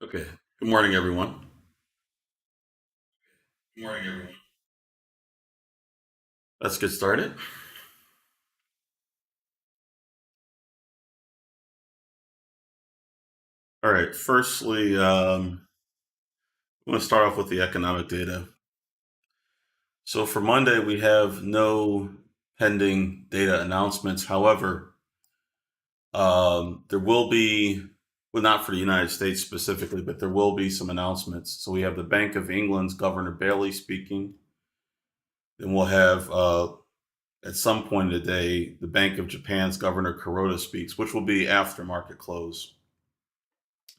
Okay. Good morning, everyone. Good morning, everyone. Let's get started. All right. Firstly, I'm going to start off with the economic data. So for Monday, we have no pending data announcements. However, there will be, well, not for the United States specifically, but there will be some announcements. So we have the Bank of England's Governor Bailey speaking. Then we'll have, at some point in the day, the Bank of Japan's Governor Kuroda speaks, which will be after market close.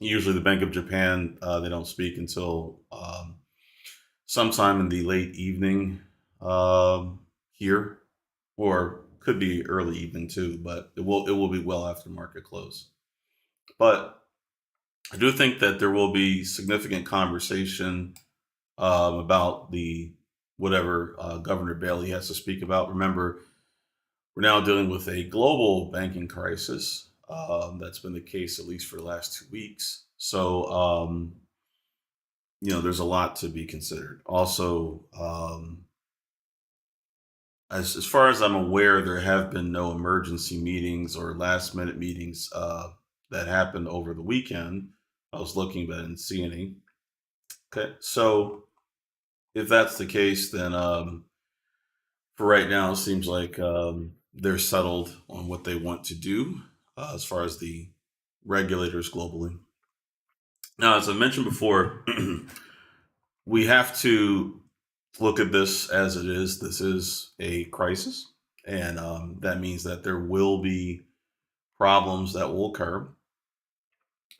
Usually, the Bank of Japan, they don't speak until sometime in the late evening here, or could be early evening too. But it will be well after market close. But I do think that there will be significant conversation about the whatever Governor Bailey has to speak about. Remember, we're now dealing with a global banking crisis. That's been the case at least for the last 2 weeks. So there's a lot to be considered. Also, as far as I'm aware, there have been no emergency meetings or last minute meetings that happened over the weekend. I was looking, but I didn't see any. Okay, so if that's the case, then for right now, it seems like they're settled on what they want to do as far as the regulators globally. Now, as I mentioned before, we have to look at this as it is. This is a crisis, and that means that there will be problems that will occur.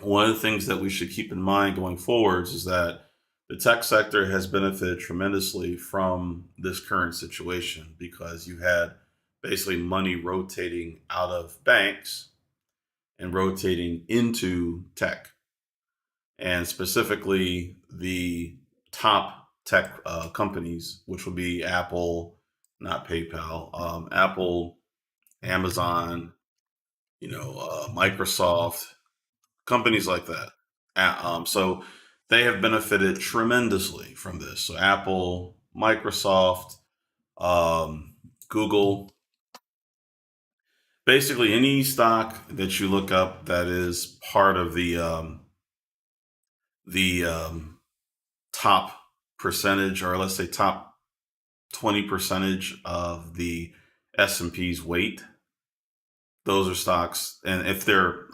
One of the things that we should keep in mind going forwards is that the tech sector has benefited tremendously from this current situation because you had basically money rotating out of banks and rotating into tech, and specifically the top tech companies, which would be Apple, not PayPal, Apple, Amazon, Microsoft, companies like that. So they have benefited tremendously from this. So Apple, Microsoft, Google, basically any stock that you look up that is part of the top percentage, or let's say top 20 percentage of the S&P's weight. Those are stocks, and if they're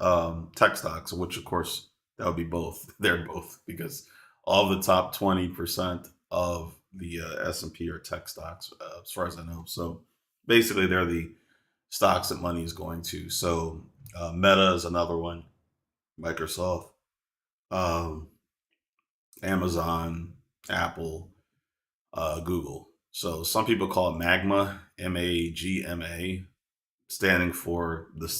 tech stocks, which of course that would be both, they're both because all of the top 20% of the S&P are tech stocks, as far as I know. So basically, they're the stocks that money is going to. So Meta is another one, Microsoft, um, Amazon, Apple, Google. So some people call it Magma, MAGMA, standing for the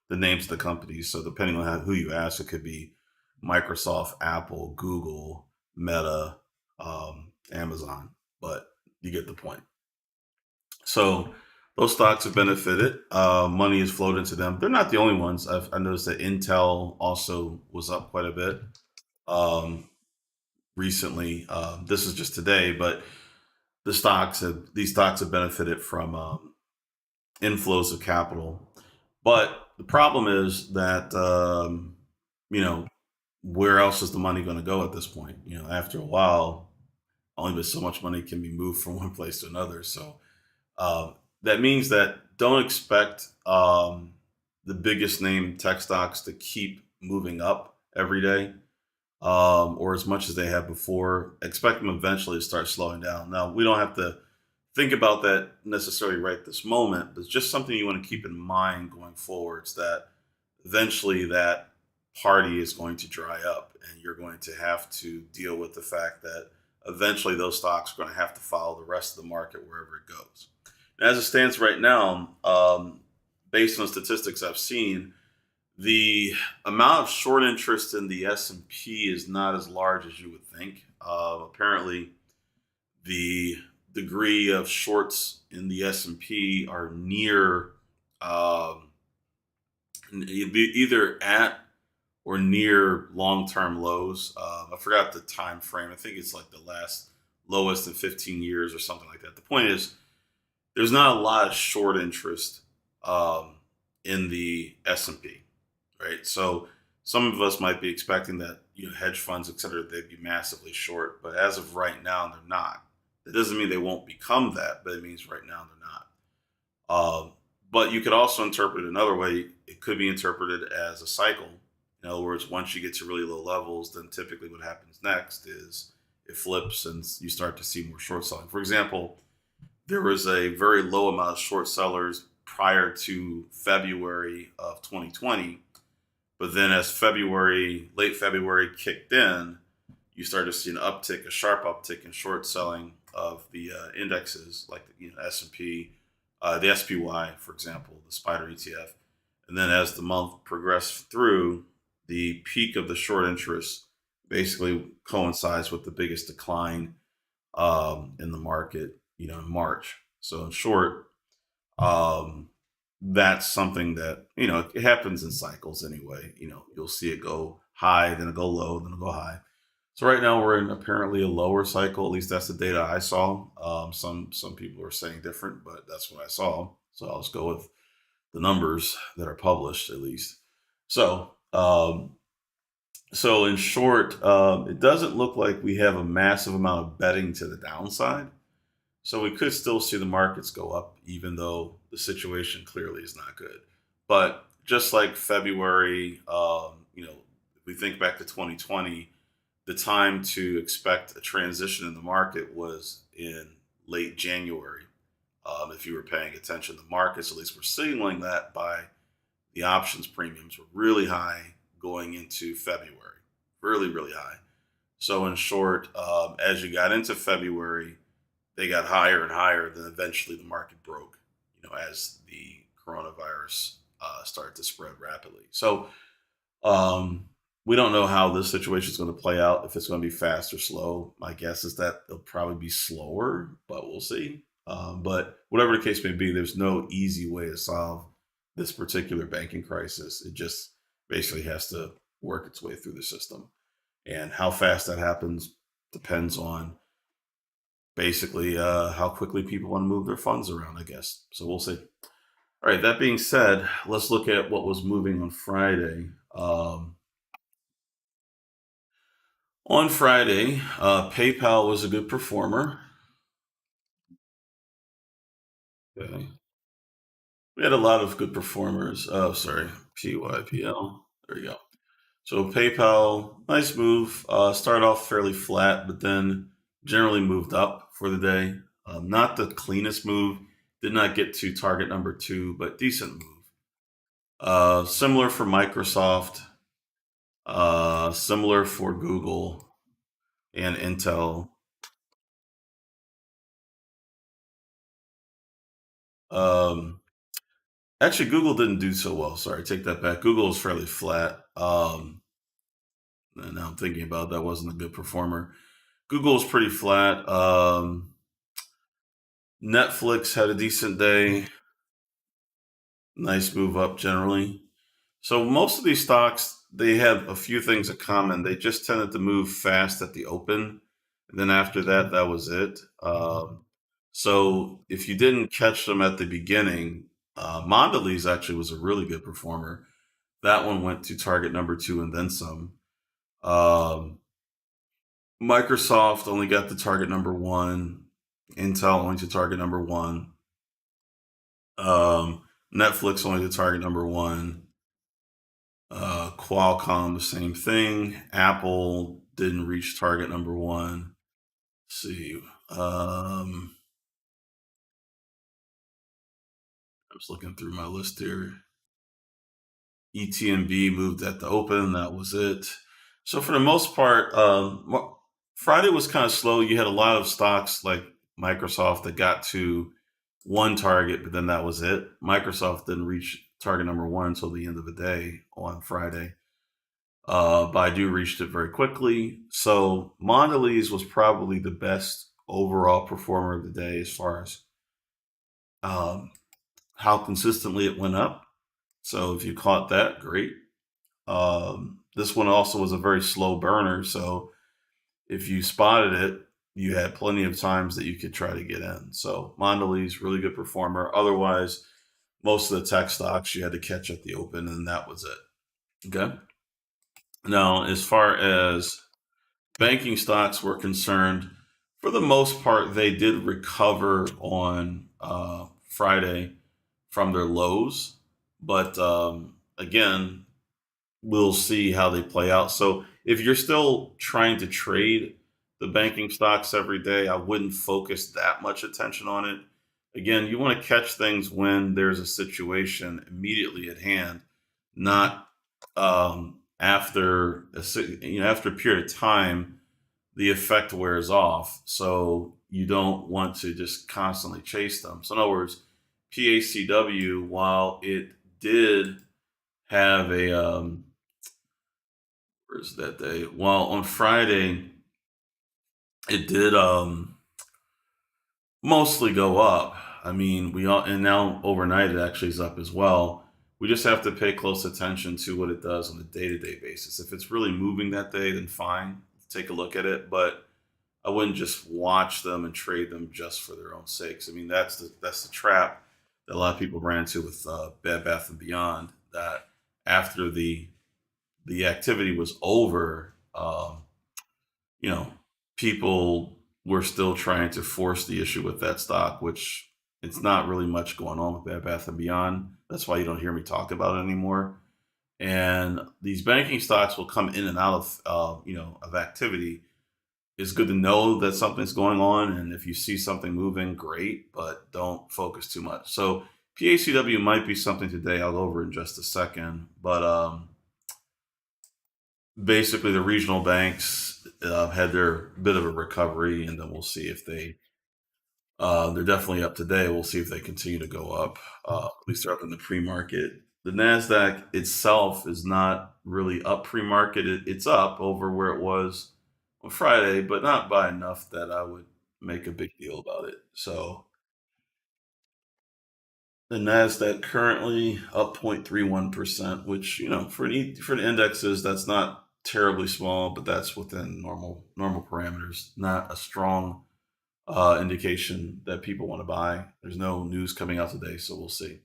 names of the companies. So depending on who you ask, it could be Microsoft, Apple, Google, Meta, Amazon. But you get the point. So those stocks have benefited. Money has flowed into them. They're not the only ones. I noticed that Intel also was up quite a bit recently. This is just today, but these stocks have benefited from inflows of capital. But the problem is that you know where else is the money going to go at this point? After a while, only but so much money can be moved from one place to another. So that means that don't expect the biggest name tech stocks to keep moving up every day, or as much as they have before. Expect them eventually to start slowing down. Now, we don't have to think about that necessarily right this moment, but it's just something you want to keep in mind going forwards that eventually that party is going to dry up and you're going to have to deal with the fact that eventually those stocks are going to have to follow the rest of the market wherever it goes. And as it stands right now, based on statistics I've seen, the amount of short interest in the S&P is not as large as you would think. Apparently, the degree of shorts in the S&P are near either at or near long-term lows. I forgot the time frame. I think it's like the last lowest in 15 years or something like that. The point is, there's not a lot of short interest um, in the S&P, right? So some of us might be expecting that hedge funds, et cetera, they'd be massively short, but as of right now, they're not. That doesn't mean they won't become that, but it means right now they're not. But you could also interpret it another way. It could be interpreted as a cycle. In other words, once you get to really low levels, then typically what happens next is it flips and you start to see more short selling. For example, there was a very low amount of short sellers prior to February of 2020. But then as late February kicked in, you started to see an uptick, a sharp uptick in short selling of the indexes like S&P, the SPY, for example, the Spider ETF. And then as the month progressed through, the peak of the short interest basically coincides with the biggest decline in the market, in March. So in short, um, that's something that it happens in cycles anyway. You'll see it go high, then it go low, then it go high. So right now we're in apparently a lower cycle. At least that's the data I saw. Some people are saying different, but that's what I saw. So I'll just go with the numbers that are published at least. So in short, it doesn't look like we have a massive amount of betting to the downside. So we could still see the markets go up, even though the situation clearly is not good. But just like February, if we think back to 2020, the time to expect a transition in the market was in late January. If you were paying attention, the markets, at least, were signaling that by the options premiums were really high going into February, really, really high. So, in short, as you got into February, they got higher and higher. Then eventually the market broke, as the coronavirus started to spread rapidly. So um, we don't know how this situation is going to play out, if it's going to be fast or slow. My guess is that it'll probably be slower, but we'll see. But whatever the case may be, there's no easy way to solve this particular banking crisis. It just basically has to work its way through the system. And how fast that happens depends on basically how quickly people want to move their funds around, I guess. So we'll see. All right, that being said, let's look at what was moving on Friday. On Friday, PayPal was a good performer. Okay. We had a lot of good performers. Oh, sorry, PYPL. There you go. So PayPal, nice move. Started off fairly flat, but then generally moved up for the day. Not the cleanest move. Did not get to target number two, but decent move. Similar for Microsoft. Similar for Google and Intel. Um, Actually, Google didn't do so well. Sorry, take that back. Google was fairly flat. And now I'm thinking about that wasn't a good performer. Google was pretty flat. Netflix had a decent day. Nice move up generally. So most of these stocks, they have a few things in common. They just tended to move fast at the open. And then after that, that was it. So if you didn't catch them at the beginning, Mondelez actually was a really good performer. That one went to target number two and then some. Um, Microsoft only got to target number one. Intel only to target number one. Um, Netflix only to target number one. Qualcomm, the same thing. Apple didn't reach target number one. Let's see. I was looking through my list here. ETNB moved at the open. That was it. So for the most part, Friday was kind of slow. You had a lot of stocks like Microsoft that got to one target, but then that was it. Microsoft didn't reach target number one until the end of the day on Friday. Baidu reached it very quickly. So Mondelez was probably the best overall performer of the day as far as um, how consistently it went up. So if you caught that, great. This one also was a very slow burner, so if you spotted it, you had plenty of times that you could try to get in. So Mondelez, really good performer. Otherwise, most of the tech stocks you had to catch at the open, and that was it. Okay. Now, as far as banking stocks were concerned, for the most part, they did recover on Friday from their lows. But again, we'll see how they play out. So if you're still trying to trade the banking stocks every day, I wouldn't focus that much attention on it. Again, you want to catch things when there's a situation immediately at hand, not after after a period of time the effect wears off. So you don't want to just constantly chase them. So in other words, PACW, while it did have a where's that day? Well, on Friday, it did mostly go up. I mean, we all, and now overnight it actually is up as well. We just have to pay close attention to what it does on a day-to-day basis. If it's really moving that day, then fine, take a look at it. But I wouldn't just watch them and trade them just for their own sakes. I mean, that's the trap that a lot of people ran into with Bed Bath and Beyond. That after the activity was over, you know, people were still trying to force the issue with that stock, which it's not really much going on with Bed Bath and Beyond. That's why you don't hear me talk about it anymore. And these banking stocks will come in and out of of activity. It's good to know that something's going on, and if you see something moving, great, but don't focus too much. So PACW might be something today. I'll go over in just a second, but basically the regional banks had their bit of a recovery, and then we'll see if they're definitely up today. We'll see if they continue to go up. At least they're up in the pre-market. The Nasdaq itself is not really up pre-market. It's up over where it was on Friday, but not by enough that I would make a big deal about it. So the Nasdaq currently up 0.31%, which for the indexes that's not terribly small, but that's within normal parameters. Not a strong indication that people want to buy. There's no news coming out today, so we'll see.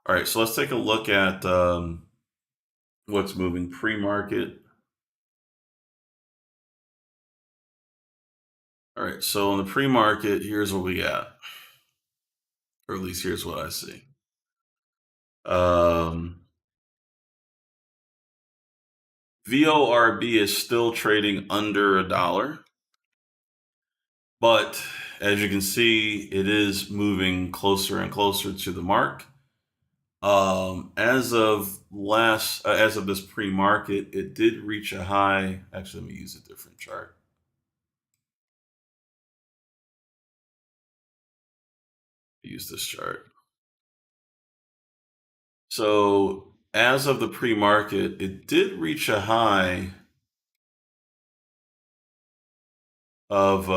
All right, so let's take a look at what's moving pre-market. All right, so in the pre-market, here's what we got, or at least here's what I see. VORB is still trading under $1, but as you can see, it is moving closer and closer to the mark. As of this pre-market, it did reach a high. Actually, let me use a different chart. Use this chart. So as of the pre-market, it did reach a high of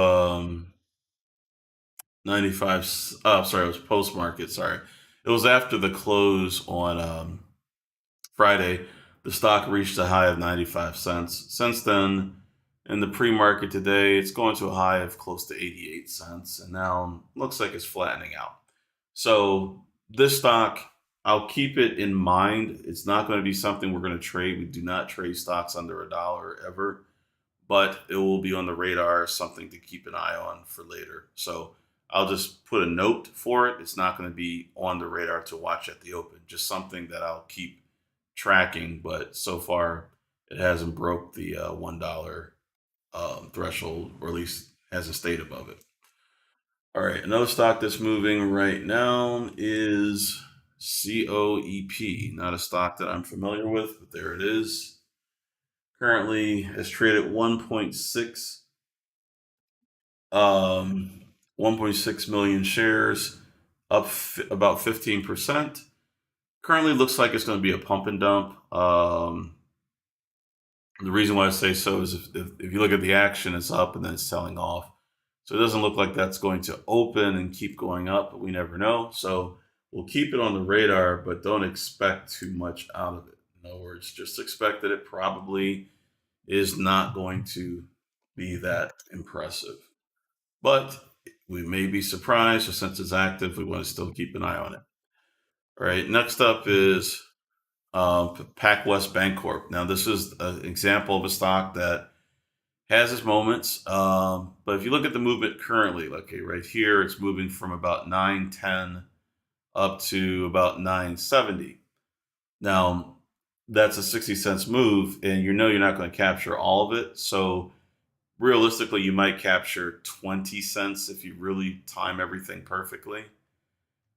95. Sorry, it was post-market. Sorry, it was after the close on Friday. The stock reached a high of 95 cents. Since then, in the pre-market today, it's going to a high of close to 88 cents, and now looks like it's flattening out. So this stock, I'll keep it in mind. It's not going to be something we're going to trade. We do not trade stocks under $1 ever, but it will be on the radar, something to keep an eye on for later. So I'll just put a note for it. It's not going to be on the radar to watch at the open, just something that I'll keep tracking. But so far, it hasn't broke the $1 threshold, or at least hasn't stayed above it. All right, another stock that's moving right now is COEP. Not a stock that I'm familiar with, but there it is. Currently has traded 1.6 million shares, up about 15%. Currently looks like it's going to be a pump and dump. The reason why I say so is if you look at the action, it's up and then it's selling off. So it doesn't look like that's going to open and keep going up, but we never know. So we'll keep it on the radar, but don't expect too much out of it. In other words, just expect that it probably is not going to be that impressive. But we may be surprised, so since it's active, we want to still keep an eye on it. All right, next up is PacWest Bancorp. Now, this is an example of a stock that has its moments, but if you look at the movement currently, like okay, right here, it's moving from about 910 up to about 970. Now, that's a 60 cents move, and you know you're not going to capture all of it. So realistically, you might capture 20 cents if you really time everything perfectly.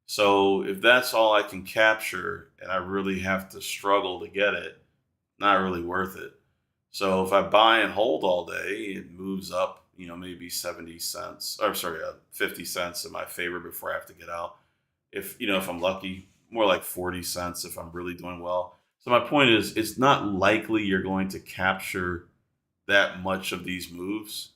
So if that's all I can capture and I really have to struggle to get it, not really worth it. So if I buy and hold all day, it moves up, maybe 70 cents, or sorry, 50 cents in my favor before I have to get out. If I'm lucky, more like 40 cents if I'm really doing well. So my point is, it's not likely you're going to capture that much of these moves.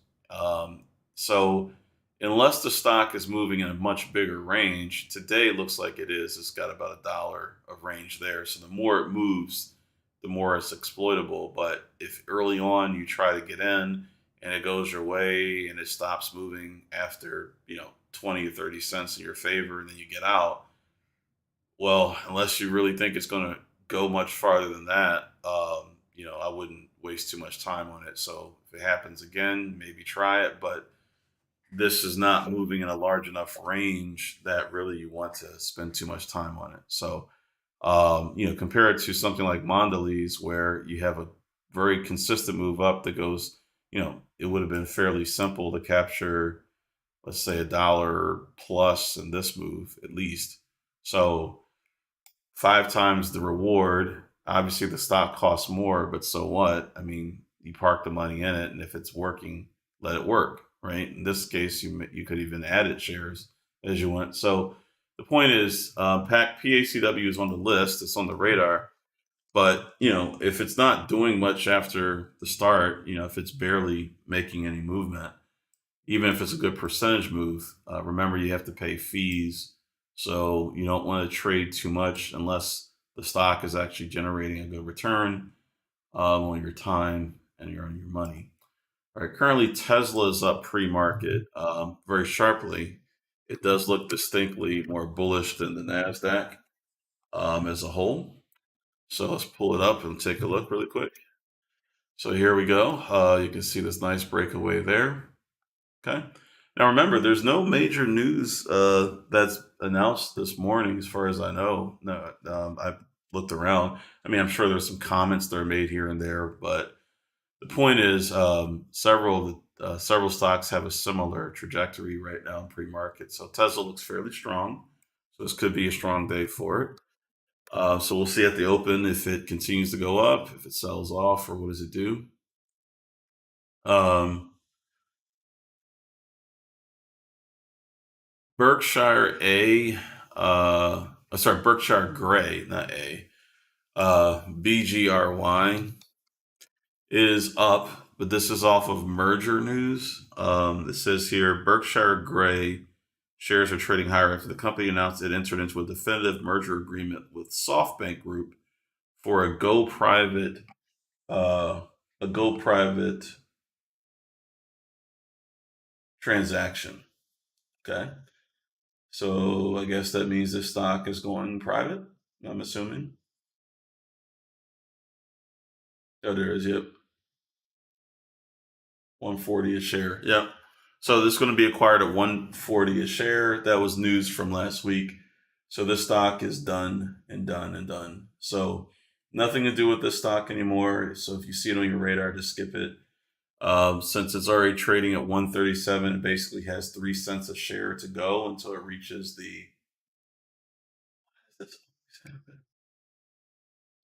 So unless the stock is moving in a much bigger range, today it looks like it is. It's got about $1 of range there. So the more it moves, the more it's exploitable. But if early on you try to get in and it goes your way and it stops moving after 20 or 30 cents in your favor and then you get out, well, unless you really think it's going to go much farther than that, I wouldn't waste too much time on it. So if it happens again, maybe try it. But this is not moving in a large enough range that really you want to spend too much time on it. So, compare it to something like Mondelez, where you have a very consistent move up that goes, it would have been fairly simple to capture, let's say, $1 plus in this move at least. So, 5 times the reward. Obviously, the stock costs more, but so what? I mean, you park the money in it, and if it's working, let it work, right? In this case, you could even add it shares as you went. So the point is, PACW is on the list; it's on the radar. But if it's not doing much after the start, if it's barely making any movement, even if it's a good percentage move, remember you have to pay fees. So you don't want to trade too much unless the stock is actually generating a good return on your time and on your money. All right, currently Tesla is up pre-market very sharply. It does look distinctly more bullish than the Nasdaq as a whole. So let's pull it up and take a look really quick. So here we go. You can see this nice breakaway there. Okay. Now remember, there's no major news that's announced this morning, as far as I know. No, I've looked around. I mean, I'm sure there's some comments that are made here and there, but the point is, several stocks have a similar trajectory right now in pre-market. So Tesla looks fairly strong. So this could be a strong day for it. So we'll see at the open if it continues to go up, if it sells off, or what does it do. Um, Berkshire A, sorry, Berkshire Gray, not A, BGRY is up, but this is off of merger news. It says here Berkshire Gray shares are trading higher after the company announced it entered into a definitive merger agreement with SoftBank Group for uh, a go private transaction. Okay, so I guess that means this stock is going private. I'm assuming. Oh, there is. Yep. 140 a share. Yep. So this is going to be acquired at 140 a share. That was news from last week. So this stock is done and done and done. So nothing to do with this stock anymore. So if you see it on your radar, just skip it. Since it's already trading at 137, it basically has 3 cents a share to go until it reaches the.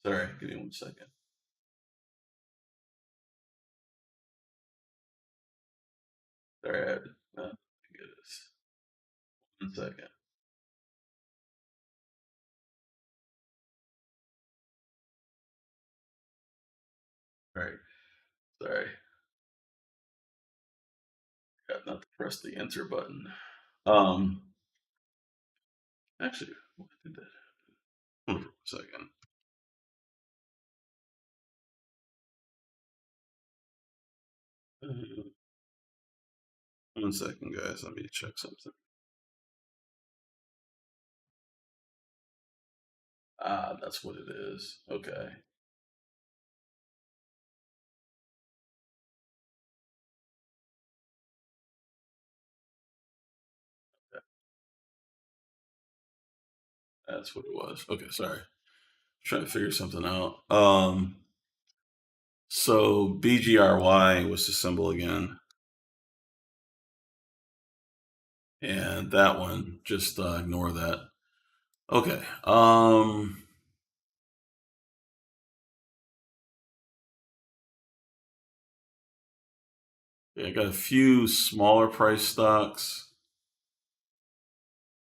Sorry, give me 1 second. Sorry, I had to get this. 1 second. All right. Sorry, got not to press the enter button. Um, Actually, what did that? Hold on a second. One second, guys. Let me check something. Ah, that's what it is. Okay. That's what it was. Okay, sorry. Trying to figure something out. So BGRY was the symbol again, and that one just ignore that. Okay. Yeah, I got a few smaller price stocks,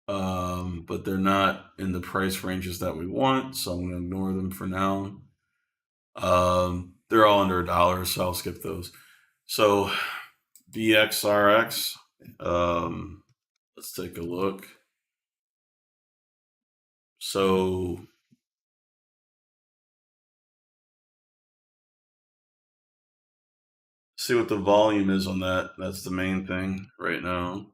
but they're not in the price ranges that we want, so I'm going to ignore them for now. They're all under $1, so I'll skip those. So BXRX. Let's take a look. So see what the volume is on that. That's the main thing right now.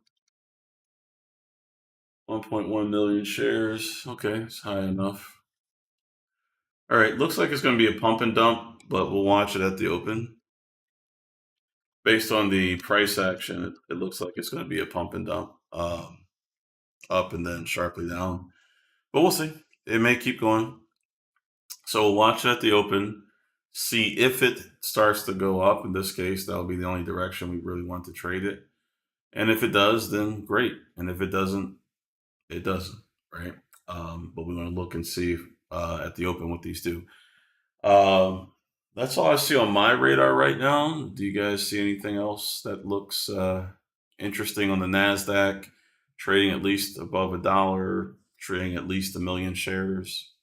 1.1 million shares. Okay, it's high enough. All right, looks like it's going to be a pump and dump, but we'll watch it at the open. Based on the price action, it looks like it's going to be a pump and dump, up and then sharply down. But we'll see. It may keep going. So we'll watch it at the open, see if it starts to go up. In this case, that'll be the only direction we really want to trade it. And if it does, then great. And if it doesn't, it doesn't, right? But we want to look and see at the open what these do. That's all I see on my radar right now. Do you guys see anything else that looks interesting on the NASDAQ? Trading at least above $1, trading at least 1 million shares.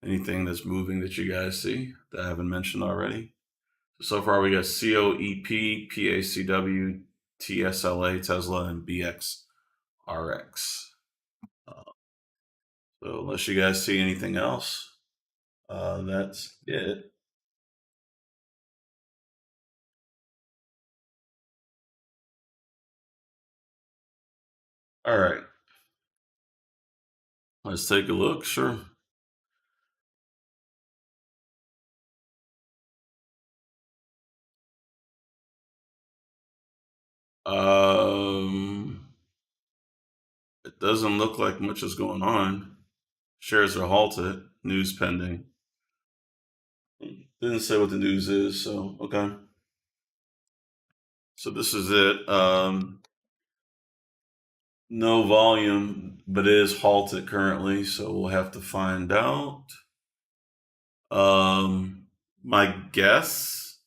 Anything that's moving that you guys see that I haven't mentioned already? So far, we got COEP, PACW, TSLA, Tesla, and BXRX. So unless you guys see anything else, that's it. All right, let's take a look. Sure. Um, it doesn't look like much is going on. Shares are halted. News pending. Didn't say what the news is, so okay. So this is it. No volume, but it is halted currently, so we'll have to find out. My guess,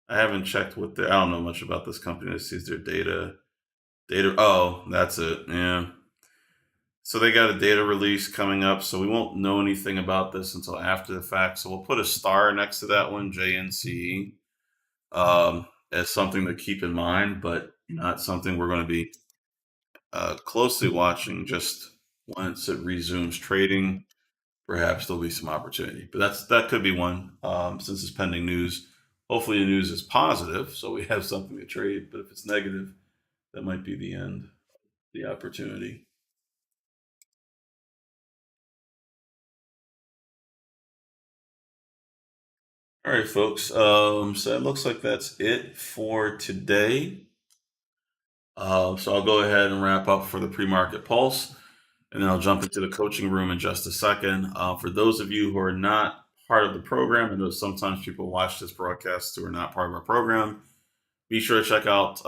I haven't checked what I don't know much about this company. This is their data. Oh, that's it. Yeah. So they got a data release coming up, so we won't know anything about this until after the fact. So we'll put a star next to that one, JNCE, as something to keep in mind, but not something we're going to be closely watching. Just once it resumes trading, perhaps there'll be some opportunity. But that could be one, since it's pending news. Hopefully, the news is positive, so we have something to trade. But if it's negative, that might be the end, the opportunity. All right, folks. So it looks like that's it for today. So I'll go ahead and wrap up for the pre-market pulse, and then I'll jump into the coaching room in just a second. For those of you who are not part of the program, I know sometimes people watch this broadcast who are not part of our program. Be sure to check out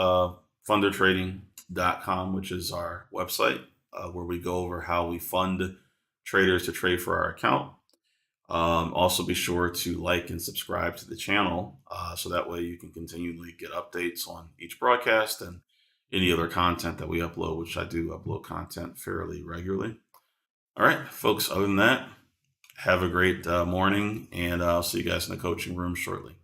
fundertrading.com, which is our website, where we go over how we fund traders to trade for our account. Also, be sure to like and subscribe to the channel, so that way you can continually get updates on each broadcast and any other content that we upload, which I do upload content fairly regularly. All right, folks, other than that, have a great morning, and I'll see you guys in the coaching room shortly.